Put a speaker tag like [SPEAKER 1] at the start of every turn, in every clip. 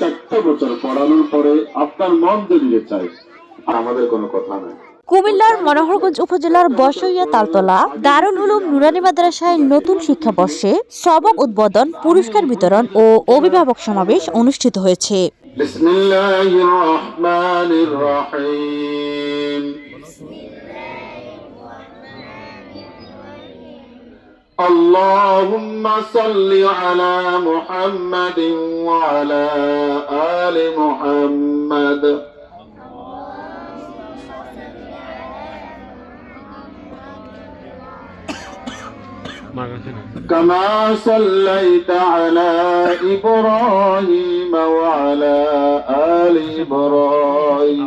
[SPEAKER 1] 4টা বছর পড়ানোর পরে আপনার মন যদি চায়, আমাদের কোনো কথা নাই।
[SPEAKER 2] কুমিল্লার মনোহরগঞ্জ উপজেলার বসইয়া তালতলা দারুল উলুম নুরানী মাদ্রাসায় নতুন শিক্ষাবর্ষে সবক উদ্বোধন, পুরস্কার বিতরণ ও অভিভাবক সমাবেশ অনুষ্ঠিত হয়েছে।
[SPEAKER 1] বিসমিল্লাহির রহমানির রহিম। আল্লাহুম্মা সাল্লি আলা মুহাম্মাদিন ওয়া আলা আলি মুহাম্মাদ। كما صليت على إبراهيم وعلى آل إبراهيم।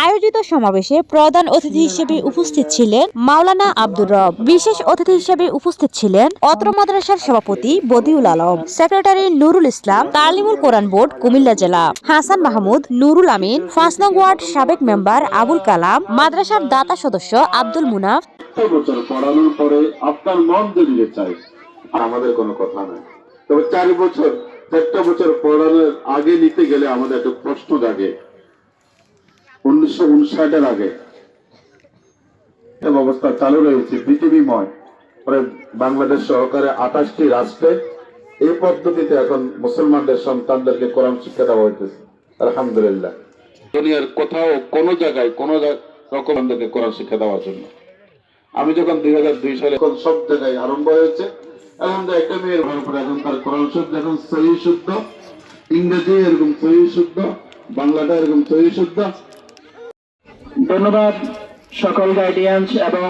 [SPEAKER 2] আয়োজিত সমাবেশে প্রধান অতিথি হিসেবে উপস্থিত ছিলেন মাওলানা আব্দুর রব। বিশেষ অতিথি হিসেবে উপস্থিত ছিলেন অত্র মাদ্রাসার সভাপতি বদিউল আলম, সেক্রেটারি নুরুল ইসলাম, তালিমুল কোরআন বোর্ড কুমিল্লা জেলা হাসান মাহমুদ, নুরুল আমিন, 5 নং ওয়ার্ড সাবেক মেম্বার আবুল কালাম, মাদ্রাসার দাতা সদস্য আব্দুল মুনাফ।
[SPEAKER 1] 4 বছর পড়ানোর পরে আপনার মন যদি চায়, আমাদের কোনো কথা নাই। তবে 4টা বছর পড়ানোর আগে নিতে গেলে আমাদের একটা প্রশ্ন জাগে। 1959-এর আগে ব্যবস্থা চালু রয়েছে পৃথিবীময়, পরে বাংলাদেশ সহকারে 28টি রাষ্ট্রে এই পদ্ধতিতে এখন মুসলমানদের সন্তানদেরকে কোরআন শিক্ষা দেওয়া হইতেছে। আলহামদুলিল্লাহ, দুনিয়ার কোথাও কোনো জায়গায় কোনো রকম কোরআন শিক্ষা দেওয়ার জন্য আমি যখন 2002 সালে এখন সব জায়গায় আরম্ভ হয়েছে। এখন একটা মেয়ের উপরে এখন তার কোরআন শব্দ এখন সহি শুদ্ধ, ইংরেজি এরকম সহি শুদ্ধ, বাংলাটা এরকম সহি শুদ্ধ।
[SPEAKER 3] ধন্যবাদ সকল গাইডিয়ান্স এবং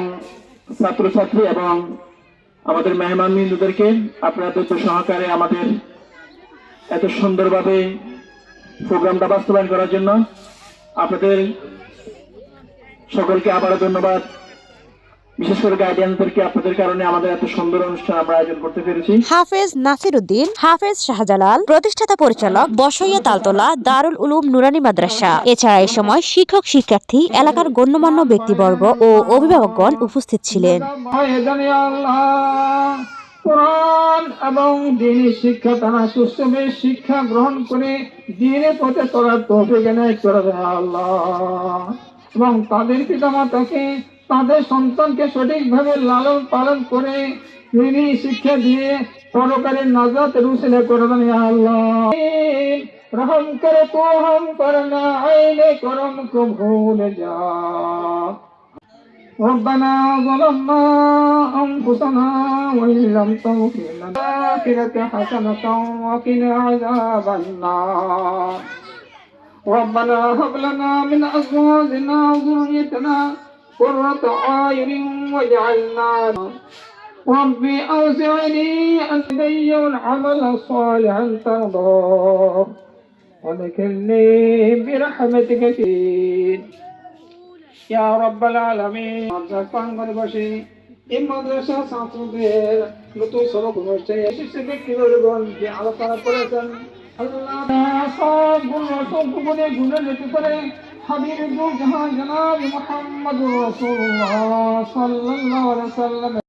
[SPEAKER 3] ছাত্রছাত্রী এবং আমাদের মেহমান বিন্দুদেরকে আপনাদের সহকারে আমাদের এত সুন্দরভাবে প্রোগ্রামটা বাস্তবায়ন করার জন্য আপনাদের সকলকে আবারও ধন্যবাদ। বিশেষ করে গাইডিয়ানদেরকে, আপনাদের কারণে আমাদের এত সুন্দর অনুষ্ঠান আমরা আয়োজন করতে পেরেছি।
[SPEAKER 2] হাফেজ নাসিরউদ্দিন, হাফেজ শাহজালাল, প্রতিষ্ঠাতা পরিচালক বসইয়া তালতলা দারুল উলুম নুরানী মাদ্রাসা। এছাড়া এই সময় শিক্ষক, শিক্ষার্থী, এলাকার গণ্যমান্য ব্যক্তিবর্গ ও অভিভাবকগণ উপস্থিত ছিলেন।
[SPEAKER 3] কোরআন এবং দ্বীনি শিক্ষা তারা সুস্থভাবে শিক্ষা গ্রহণ করে দ্বীনের পথে চলার তৌফিক এনায়েত করে দেন আল্লাহ, এবং তাদের পিতামাতাকে, তাদের সন্তানকে সঠিকভাবে লালন পালন করে দ্বীনি শিক্ষা দিয়ে পরকালের নাজাতের উসিলা করে দেন আল্লাহ। রহম করে তো হম করনা, আইনে করম কো ভুল যা। ربنا ظلمنا أنفسنا وإن لم تغفر لنا الآخرة حسنة وقنا عذاب النار. ربنا هب لنا من أزواجنا وذريتنا قرة أعين واجعلنا ربي أوزعني أن أدين عملا صالحا ترضاه وادخلني برحمتك فيه ইয়া রাব্বাল আলামিন। মাদ্রাসার বসে এই মাদ্রাসা ছাত্রদের নতুন সবক অনুষ্ঠানে এসেছে ব্যক্তিবর্গগণ যে আলোচনা করেছেন। আল্লাহ সব গুণে যেতে পারে হাবিবুল জাহান জনাব মুহাম্মদুর রাসূলুল্লাহ সাল্লাল্লাহু আলাইহি ওয়াসাল্লাম